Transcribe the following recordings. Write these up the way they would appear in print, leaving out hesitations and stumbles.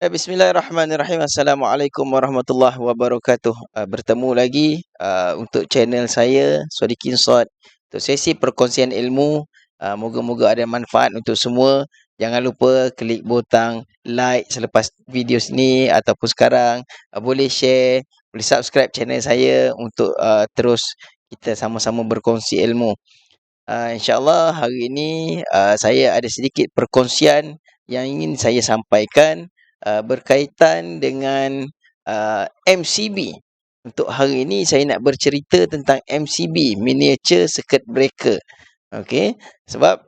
Bismillahirrahmanirrahim. Assalamualaikum warahmatullahi wabarakatuh. Bertemu lagi untuk channel saya, Sodikin Sod. Untuk sesi perkongsian ilmu, moga-moga ada manfaat untuk semua. Jangan lupa klik butang like selepas video sini ataupun sekarang. Boleh share, boleh subscribe channel saya untuk terus kita sama-sama berkongsi ilmu. InsyaAllah hari ini saya ada sedikit perkongsian yang ingin saya sampaikan berkaitan dengan MCB. Untuk hari ini saya nak bercerita tentang MCB, Miniature Circuit Breaker. Okey, sebab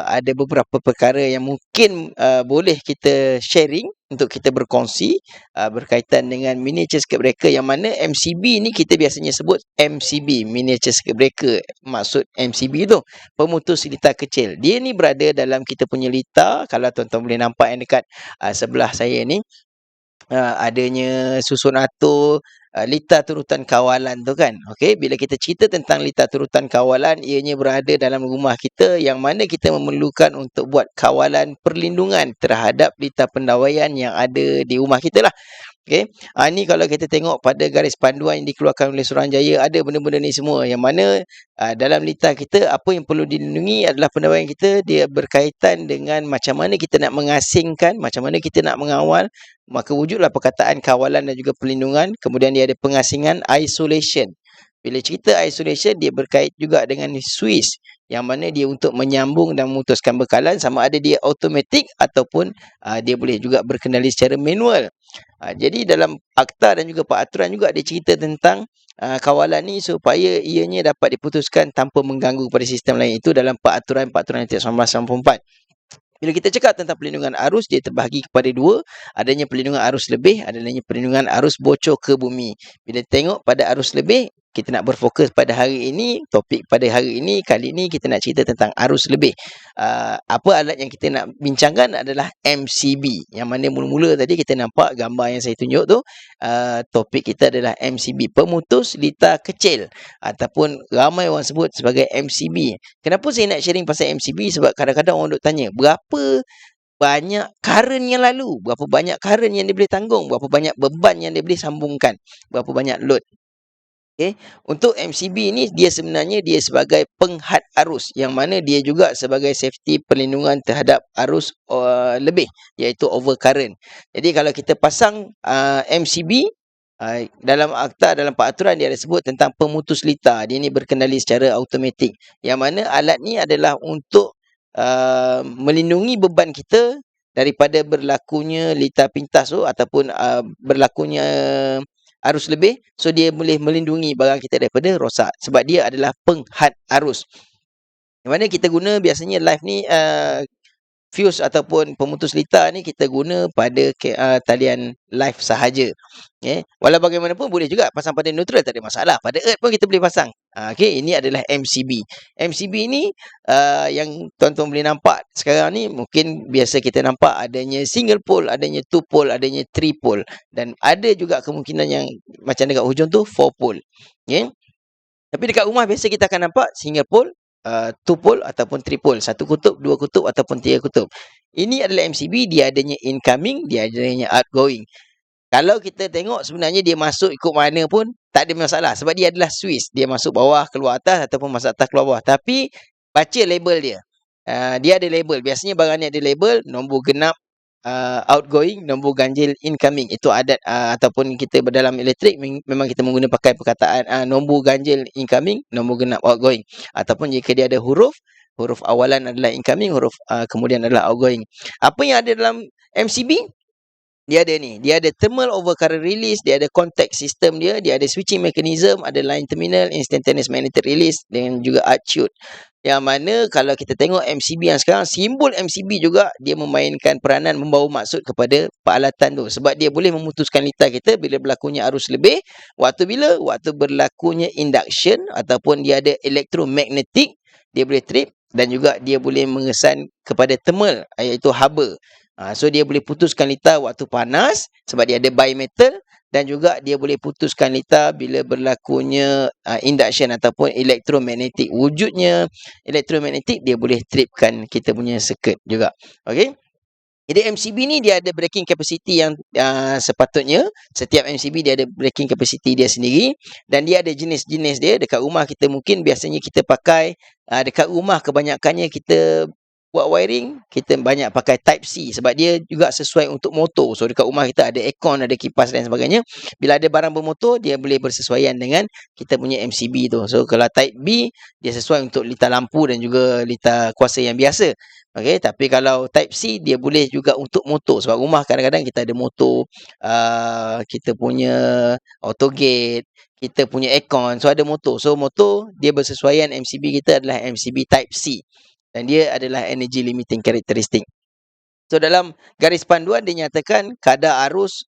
ada beberapa perkara yang mungkin boleh kita sharing untuk kita berkongsi berkaitan dengan miniature circuit breaker, yang mana MCB ni kita biasanya sebut MCB, miniature circuit breaker. Maksud MCB tu pemutus litar kecil. Dia ni berada dalam kita punya litar. Kalau tuan-tuan boleh nampak yang dekat sebelah saya ni, adanya susun atur litar turutan kawalan tu kan. Okey, bila kita cerita tentang litar turutan kawalan, ianya berada dalam rumah kita yang mana kita memerlukan untuk buat kawalan perlindungan terhadap litar pendawaian yang ada di rumah kita lah. Okey, ni kalau kita tengok pada garis panduan yang dikeluarkan oleh Suruhanjaya, ada benda-benda ni semua, yang mana dalam litar kita apa yang perlu dilindungi adalah pendawaian kita. Dia berkaitan dengan macam mana kita nak mengasingkan, macam mana kita nak mengawal. Maka wujudlah perkataan kawalan dan juga perlindungan. Kemudian dia ada pengasingan, isolation. Bila cerita isolation, dia berkait juga dengan switch, yang mana dia untuk menyambung dan memutuskan bekalan, sama ada dia automatik ataupun dia boleh juga berkendali secara manual. Jadi dalam akta dan juga peraturan juga dia cerita tentang kawalan ni supaya ianya dapat diputuskan tanpa mengganggu pada sistem lain. Itu dalam peraturan 1994. Bila kita cakap tentang perlindungan arus, dia terbahagi kepada dua. Adanya perlindungan arus lebih, adanya perlindungan arus bocor ke bumi. Bila tengok pada arus lebih, kita nak berfokus pada hari ini, topik pada hari ini, kali ini kita nak cerita tentang arus lebih. Apa alat yang kita nak bincangkan adalah MCB. Yang mana mula-mula tadi kita nampak gambar yang saya tunjuk tu, topik kita adalah MCB, pemutus litar kecil, ataupun ramai orang sebut sebagai MCB. Kenapa saya nak sharing pasal MCB? Sebab kadang-kadang orang duk tanya, berapa banyak current yang lalu, berapa banyak current yang dia boleh tanggung, berapa banyak beban yang dia boleh sambungkan, berapa banyak load. Okay. Untuk MCB ni, dia sebenarnya dia sebagai penghad arus, yang mana dia juga sebagai safety perlindungan terhadap arus lebih, iaitu overcurrent. Jadi kalau kita pasang MCB, dalam akta, dalam peraturan dia ada sebut tentang pemutus litar. Dia ni berkendali secara automatik, yang mana alat ni adalah untuk melindungi beban kita daripada berlakunya litar pintas tu, ataupun berlakunya arus lebih. So dia boleh melindungi barang kita daripada rosak, sebab dia adalah penghad arus. Yang mana kita guna biasanya live ni, fuse ataupun pemutus litar ni kita guna pada talian live sahaja. Walau bagaimanapun boleh juga pasang pada neutral, tak ada masalah. Pada earth pun kita boleh pasang. Ini adalah MCB. MCB ni yang tuan-tuan boleh nampak sekarang ni, mungkin biasa kita nampak adanya single pole, adanya two pole, adanya three pole, dan ada juga kemungkinan yang macam dekat hujung tu four pole. Tapi dekat rumah biasa kita akan nampak single pole, two pole ataupun three pole, satu kutub, dua kutub ataupun tiga kutub. Ini adalah MCB, dia adanya incoming, dia adanya outgoing. Kalau kita tengok sebenarnya dia masuk ikut mana pun tak ada masalah, sebab dia adalah switch. Dia masuk bawah keluar atas ataupun masuk atas keluar bawah. Tapi baca label dia. Dia ada label. Biasanya barang ni ada label, nombor genap outgoing, nombor ganjil incoming. Itu adat ataupun kita dalam elektrik memang kita menggunakan pakai perkataan nombor ganjil incoming, nombor genap outgoing. Ataupun jika dia ada huruf awalan adalah incoming, huruf kemudian adalah outgoing. Apa yang ada dalam MCB? Dia ada ni, dia ada thermal overcurrent release, dia ada contact system dia ada switching mechanism, ada line terminal, instantaneous magnetic release, dan juga arc tube. Yang mana kalau kita tengok MCB yang sekarang, simbol MCB juga dia memainkan peranan membawa maksud kepada peralatan tu, sebab dia boleh memutuskan litar kita bila berlakunya arus lebih. Waktu berlakunya induction ataupun dia ada elektromagnetik, dia boleh trip, dan juga dia boleh mengesan kepada thermal, iaitu haba. So dia boleh putuskan litar waktu panas sebab dia ada bimetal, dan juga dia boleh putuskan litar bila berlakunya induction ataupun elektromagnetik. Wujudnya elektromagnetik, dia boleh tripkan kita punya circuit juga. Okey. Jadi MCB ni dia ada breaking capacity yang sepatutnya. Setiap MCB dia ada breaking capacity dia sendiri dan dia ada jenis-jenis dia. Dekat rumah kita mungkin biasanya kita pakai dekat rumah kebanyakannya kita buat wiring, kita banyak pakai type C sebab dia juga sesuai untuk motor. So dekat rumah kita ada aircon, ada kipas dan sebagainya. Bila ada barang bermotor, dia boleh bersesuaian dengan kita punya MCB tu. So kalau type B, dia sesuai untuk litar lampu dan juga litar kuasa yang biasa. Okey, tapi kalau type C dia boleh juga untuk motor sebab rumah kadang-kadang kita ada motor, kita punya auto gate, kita punya aircon, so ada motor. So motor dia bersesuaian MCB kita adalah MCB type C dan dia adalah energy limiting characteristic. So dalam garis panduan dia nyatakan kadar arus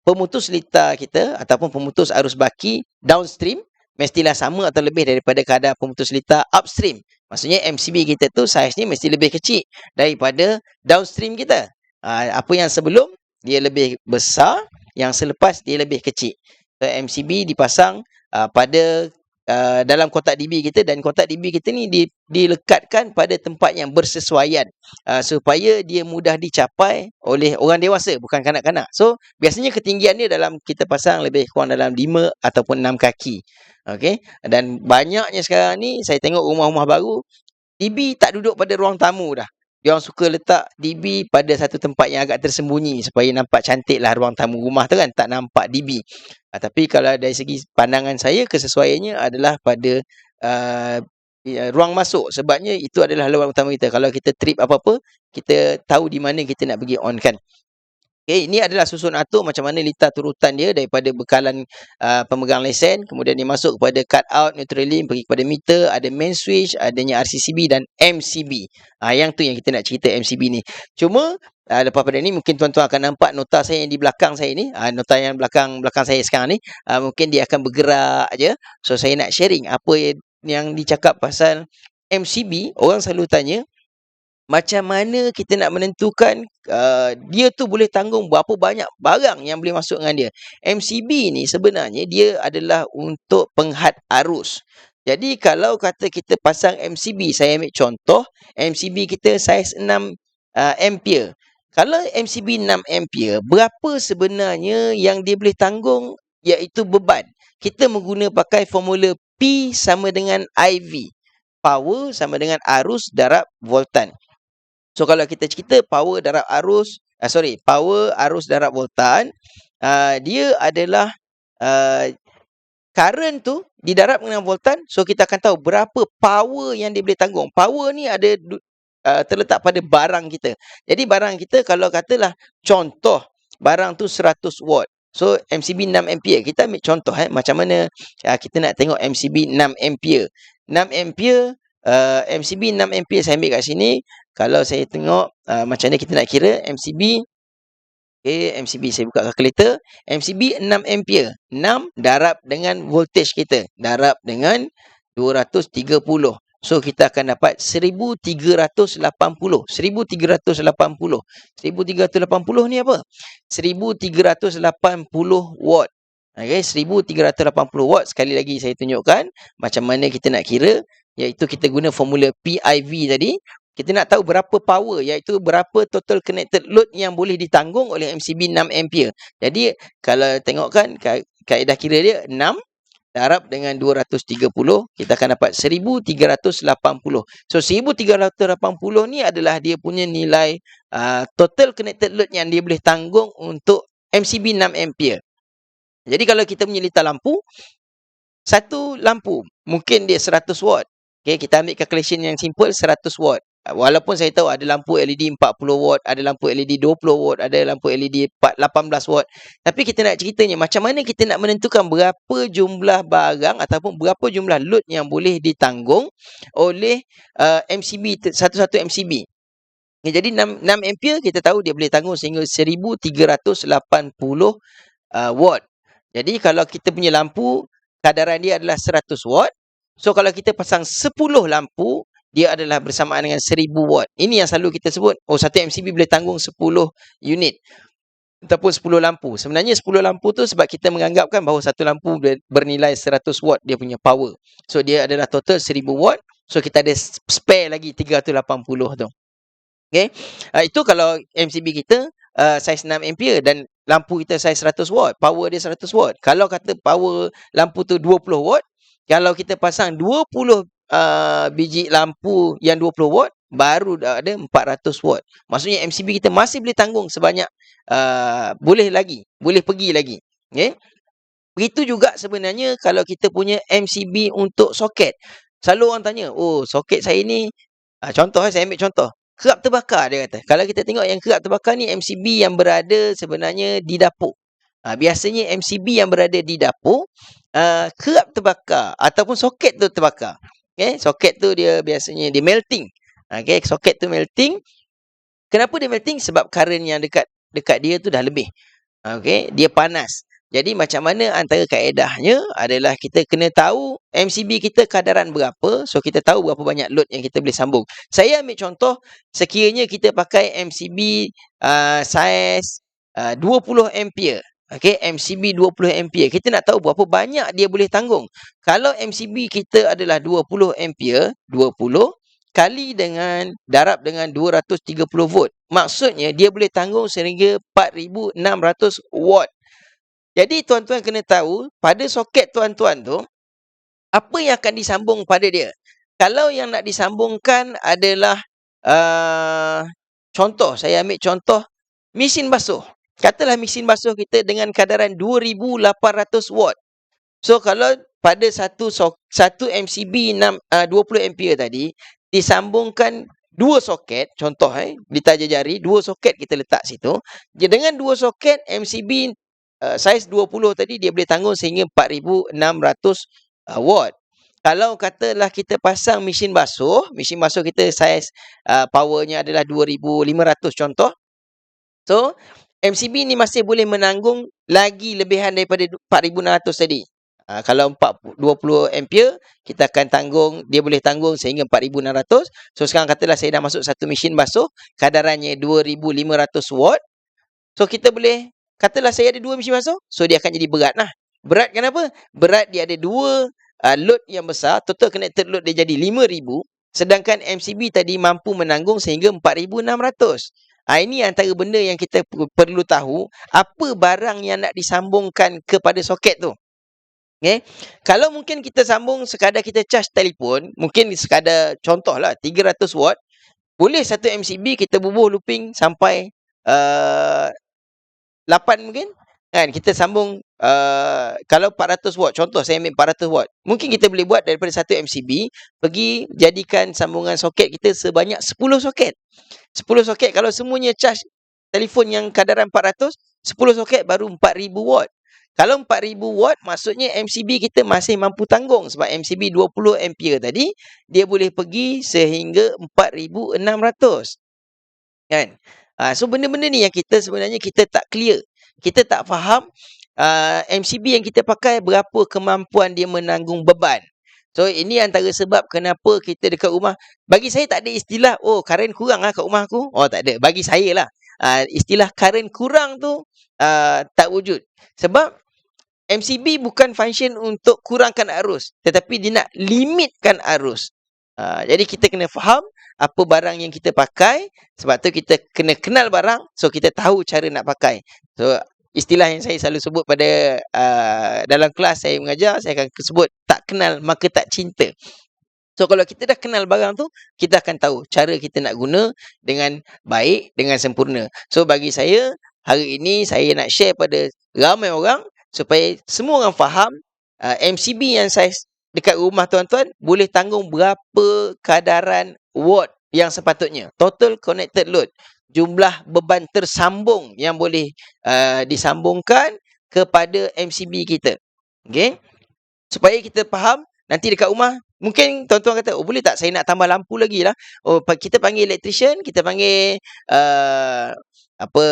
pemutus litar kita ataupun pemutus arus baki downstream mestilah sama atau lebih daripada kadar pemutus litar upstream. Maksudnya MCB kita tu saiz ni mesti lebih kecil daripada downstream kita. Apa yang sebelum dia lebih besar, yang selepas dia lebih kecil. So MCB dipasang pada dalam kotak DB kita dan kotak DB kita ni dilekatkan pada tempat yang bersesuaian supaya dia mudah dicapai oleh orang dewasa bukan kanak-kanak. So biasanya ketinggian dia dalam kita pasang lebih kurang dalam 5 ataupun 6 kaki. Okey, dan banyaknya sekarang ni saya tengok rumah-rumah baru DB tak duduk pada ruang tamu dah. Dia orang suka letak DB pada satu tempat yang agak tersembunyi supaya nampak cantiklah ruang tamu rumah tu kan, tak nampak DB. Tapi kalau dari segi pandangan saya kesesuaiannya adalah pada ruang masuk sebabnya itu adalah ruang utama kita. Kalau kita trip apa-apa, kita tahu di mana kita nak pergi on kan. Okay, ini adalah susun atur macam mana litar turutan dia daripada bekalan pemegang lesen, kemudian dia masuk kepada cut out, neutral link, pergi kepada meter, ada main switch, adanya RCCB dan MCB. Yang tu yang kita nak cerita MCB ni. Cuma lepas pada ni mungkin tuan-tuan akan nampak nota saya yang di belakang saya ni, nota yang belakang saya sekarang ni, mungkin dia akan bergerak aja. So saya nak sharing apa yang dicakap pasal MCB. Orang selalu tanya macam mana kita nak menentukan dia tu boleh tanggung berapa banyak barang yang boleh masuk dengan dia. MCB ni sebenarnya dia adalah untuk penghad arus. Jadi kalau kata kita pasang MCB, saya ambil contoh, MCB kita saiz 6 ampere. Kalau MCB 6 ampere, berapa sebenarnya yang dia boleh tanggung iaitu beban? Kita pakai formula P sama dengan IV. Power sama dengan arus darab voltan. So kalau kita cerita power arus darab voltan, dia adalah current tu didarab dengan voltan, so kita akan tahu berapa power yang dia boleh tanggung. Power ni ada terletak pada barang kita. Jadi barang kita kalau katalah contoh barang tu 100 watt. So MCB 6 ampere. Kita ambil contoh macam mana kita nak tengok MCB 6 ampere. 6 ampere MCB 6 ampere saya ambil kat sini. Kalau saya tengok macam mana kita nak kira MCB. Okay, MCB saya buka kalkulator. MCB 6 ampere. 6 darab dengan voltage kita. Darab dengan 230. So kita akan dapat 1380. 1380. 1380 ni apa? 1380 watt. Okay, 1380 watt. Sekali lagi saya tunjukkan macam mana kita nak kira. Iaitu kita guna formula PIV tadi. Kita nak tahu berapa power, iaitu berapa total connected load yang boleh ditanggung oleh MCB 6 ampere. Jadi kalau tengokkan kaedah kira dia 6 darab dengan 230, kita akan dapat 1380. So 1380 ni adalah dia punya nilai total connected load yang dia boleh tanggung untuk MCB 6 ampere. Jadi kalau kita punya litar lampu, satu lampu mungkin dia 100 watt. Okay, kita ambil calculation yang simple 100 watt. Walaupun saya tahu ada lampu LED 40 watt, ada lampu LED 20 watt, ada lampu LED 18 watt. Tapi kita nak ceritanya macam mana kita nak menentukan berapa jumlah barang ataupun berapa jumlah load yang boleh ditanggung oleh MCB, satu-satu MCB. Jadi 6 ampere kita tahu dia boleh tanggung sehingga 1380 watt. Jadi kalau kita punya lampu kadaran dia adalah 100 watt. So kalau kita pasang 10 lampu, dia adalah bersamaan dengan 1000 watt. Ini yang selalu kita sebut, satu MCB boleh tanggung 10 unit ataupun 10 lampu. Sebenarnya 10 lampu tu sebab kita menganggapkan bahawa satu lampu bernilai 100 watt dia punya power. So dia adalah total 1000 watt. So kita ada spare lagi 380 tu. Okey. Itu kalau MCB kita saiz 6 ampere dan lampu kita saiz 100 watt, power dia 100 watt. Kalau kata power lampu tu 20 watt, kalau kita pasang 20 biji lampu yang 20 watt, baru dah ada 400 watt. Maksudnya MCB kita masih boleh tanggung sebanyak boleh pergi lagi. Okey. Begitu juga sebenarnya kalau kita punya MCB untuk soket. Selalu orang tanya, "Oh, soket saya ni," contoh saya ambil contoh, kerap terbakar dia kata. Kalau kita tengok yang kerap terbakar ni MCB yang berada sebenarnya di dapur. Biasanya MCB yang berada di dapur kerap terbakar ataupun soket tu terbakar. Okey, soket tu dia biasanya dia melting. Okey, soket tu melting. Kenapa dia melting? Sebab current yang dekat dia tu dah lebih. Okey, dia panas. Jadi macam mana antara kaedahnya adalah kita kena tahu MCB kita kadaran berapa, so kita tahu berapa banyak load yang kita boleh sambung. Saya ambil contoh, sekiranya kita pakai MCB saiz 20 ampere. Okey, MCB 20 ampere. Kita nak tahu berapa banyak dia boleh tanggung. Kalau MCB kita adalah 20 ampere, 20 kali dengan darab dengan 230 volt. Maksudnya dia boleh tanggung sehingga 4600 watt. Jadi tuan-tuan kena tahu pada soket tuan-tuan tu apa yang akan disambung pada dia. Kalau yang nak disambungkan adalah contoh, saya ambil contoh mesin basuh. Katalah mesin basuh kita dengan kadaran 2800 watt. So kalau pada satu MCB 20 ampere tadi disambungkan dua soket, contoh ditaja jari, dua soket kita letak situ. Dengan dua soket MCB saiz 20 tadi dia boleh tanggung sehingga 4600 watt. Kalau katalah kita pasang mesin basuh kita saiz powernya adalah 2500 contoh. So MCB ni masih boleh menanggung lagi lebihan daripada 4600 tadi. Kalau 20 ampere, kita akan tanggung, dia boleh tanggung sehingga 4600. So sekarang katalah saya dah masuk satu mesin basuh, kadarannya 2500 watt. So kita boleh, katalah saya ada dua mesin basuh, so dia akan jadi berat lah. Berat kenapa? Berat dia ada dua load yang besar, total connected load dia jadi 5000. Sedangkan MCB tadi mampu menanggung sehingga 4600. Ini antara benda yang kita perlu tahu, apa barang yang nak disambungkan kepada soket tu. Okay. Kalau mungkin kita sambung sekadar kita charge telefon, mungkin sekadar contohlah 300 watt, boleh satu MCB kita bubuh looping sampai 8 mungkin. Kan kita sambung kalau 400 watt, contoh saya ambil 400 watt. Mungkin kita boleh buat daripada satu MCB pergi jadikan sambungan soket kita sebanyak 10 soket. 10 soket kalau semuanya charge telefon yang kadaran 400, 10 soket baru 4000 watt. Kalau 4000 watt, maksudnya MCB kita masih mampu tanggung. Sebab MCB 20 ampere tadi, dia boleh pergi sehingga 4600. Kan? So, benda-benda ni yang kita sebenarnya kita tak clear. Kita tak faham MCB yang kita pakai berapa kemampuan dia menanggung beban. So, ini antara sebab kenapa kita dekat rumah. Bagi saya tak ada istilah, oh, current kurang lah kat rumah aku. Oh, tak ada. Bagi saya lah. Istilah current kurang tu tak wujud. Sebab MCB bukan function untuk kurangkan arus, tetapi dia nak limitkan arus. Jadi kita kena faham apa barang yang kita pakai. Sebab tu kita kena kenal barang, so kita tahu cara nak pakai. So istilah yang saya selalu sebut pada dalam kelas saya mengajar, saya akan sebut tak kenal maka tak cinta. So kalau kita dah kenal barang tu, kita akan tahu cara kita nak guna dengan baik, dengan sempurna. So bagi saya, hari ini saya nak share pada ramai orang supaya semua orang faham MCB yang saiz dekat rumah tuan-tuan boleh tanggung berapa kadaran watt yang sepatutnya. Total connected load. Jumlah beban tersambung yang boleh disambungkan kepada MCB kita. Okay? Supaya kita faham, nanti dekat rumah, mungkin tuan-tuan kata, oh boleh tak saya nak tambah lampu lagi lah. Oh, kita panggil electrician, kita panggil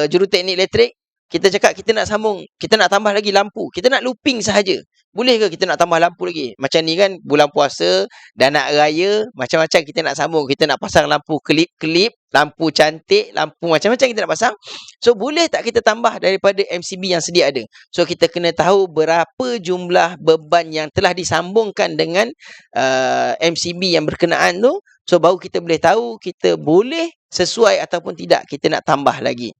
juruteknik elektrik. Kita cakap kita nak sambung, kita nak tambah lagi lampu, kita nak looping sahaja. Boleh ke kita nak tambah lampu lagi? Macam ni kan, bulan puasa, dah nak raya, macam-macam kita nak sambung. Kita nak pasang lampu kelip-kelip, lampu cantik, lampu macam-macam kita nak pasang. So, boleh tak kita tambah daripada MCB yang sedia ada? So, kita kena tahu berapa jumlah beban yang telah disambungkan dengan MCB yang berkenaan tu. So baru kita boleh tahu kita boleh sesuai ataupun tidak kita nak tambah lagi.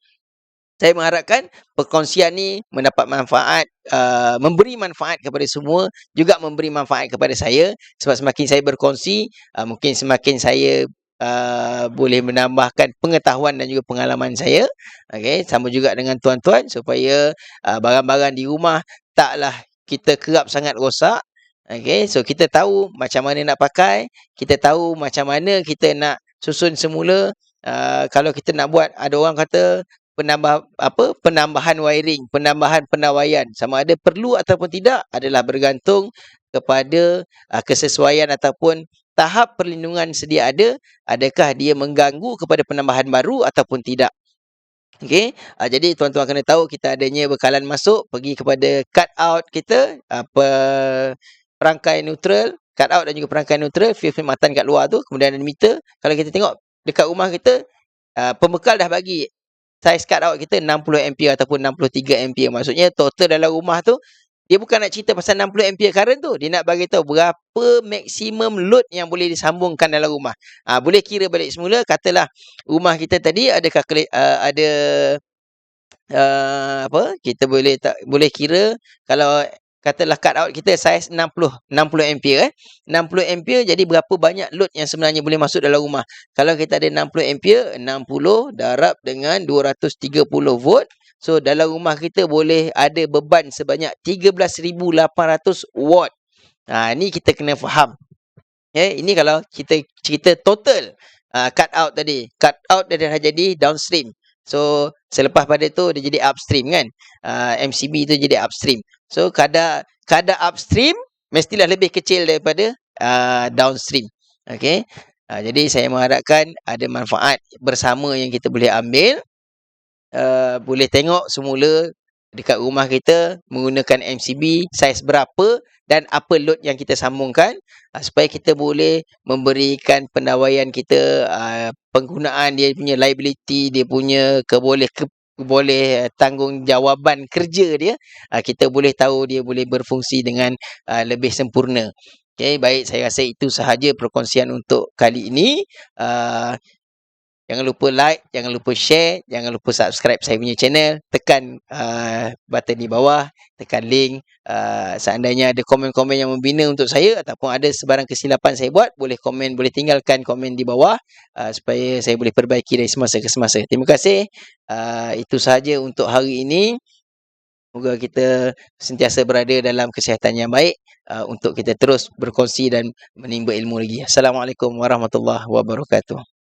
Saya mengharapkan perkongsian ni mendapat manfaat, memberi manfaat kepada semua, juga memberi manfaat kepada saya. Sebab semakin saya berkongsi, mungkin semakin saya boleh menambahkan pengetahuan dan juga pengalaman saya. Okey, sama juga dengan tuan-tuan supaya barang-barang di rumah taklah kita kerap sangat rosak. Okey, so kita tahu macam mana nak pakai, kita tahu macam mana kita nak susun semula. Kalau kita nak buat, ada orang kata penambahan wiring, penambahan pendawaian, sama ada perlu ataupun tidak adalah bergantung kepada kesesuaian ataupun tahap perlindungan sedia ada, adakah dia mengganggu kepada penambahan baru ataupun tidak. Okey, jadi tuan-tuan kena tahu kita adanya bekalan masuk, pergi kepada cut out kita, perangkai neutral, cut out dan juga perangkai neutral, fuse perkhidmatan kat luar tu, kemudian ada meter. Kalau kita tengok dekat rumah kita, pembekal dah bagi saiz cut out kita 60 ampere ataupun 63 ampere. Maksudnya total dalam rumah tu, dia bukan nak cerita pasal 60 ampere current tu, dia nak bagi tahu berapa maksimum load yang boleh disambungkan dalam rumah. Boleh kira balik semula, katalah rumah kita tadi ada kita boleh kira kalau katalah cut out kita saiz 60 ampere 60 ampere, jadi berapa banyak load yang sebenarnya boleh masuk dalam rumah. Kalau kita ada 60 ampere, 60 darab dengan 230 volt. So dalam rumah kita boleh ada beban sebanyak 13,800 watt. Ni kita kena faham. Ini kalau kita cerita total cut out tadi. Cut out dia dah jadi downstream. So selepas pada tu dia jadi upstream kan. MCB tu jadi upstream. So kadar upstream mestilah lebih kecil daripada downstream. Okey. Jadi saya mengharapkan ada manfaat bersama yang kita boleh ambil. Boleh tengok semula dekat rumah kita menggunakan MCB saiz berapa dan apa load yang kita sambungkan, supaya kita boleh memberikan pendawaian kita, penggunaan dia punya liability, dia punya boleh tanggungjawab kerja dia, kita boleh tahu dia boleh berfungsi dengan lebih sempurna. Okey, baik, saya rasa itu sahaja perkongsian untuk kali ini. Jangan lupa like, jangan lupa share, jangan lupa subscribe saya punya channel, tekan button di bawah, tekan link. Seandainya ada komen-komen yang membina untuk saya ataupun ada sebarang kesilapan saya buat, boleh tinggalkan komen di bawah supaya saya boleh perbaiki dari semasa ke semasa. Terima kasih. Itu sahaja untuk hari ini. Semoga kita sentiasa berada dalam kesihatan yang baik untuk kita terus berkongsi dan menimba ilmu lagi. Assalamualaikum warahmatullahi wabarakatuh.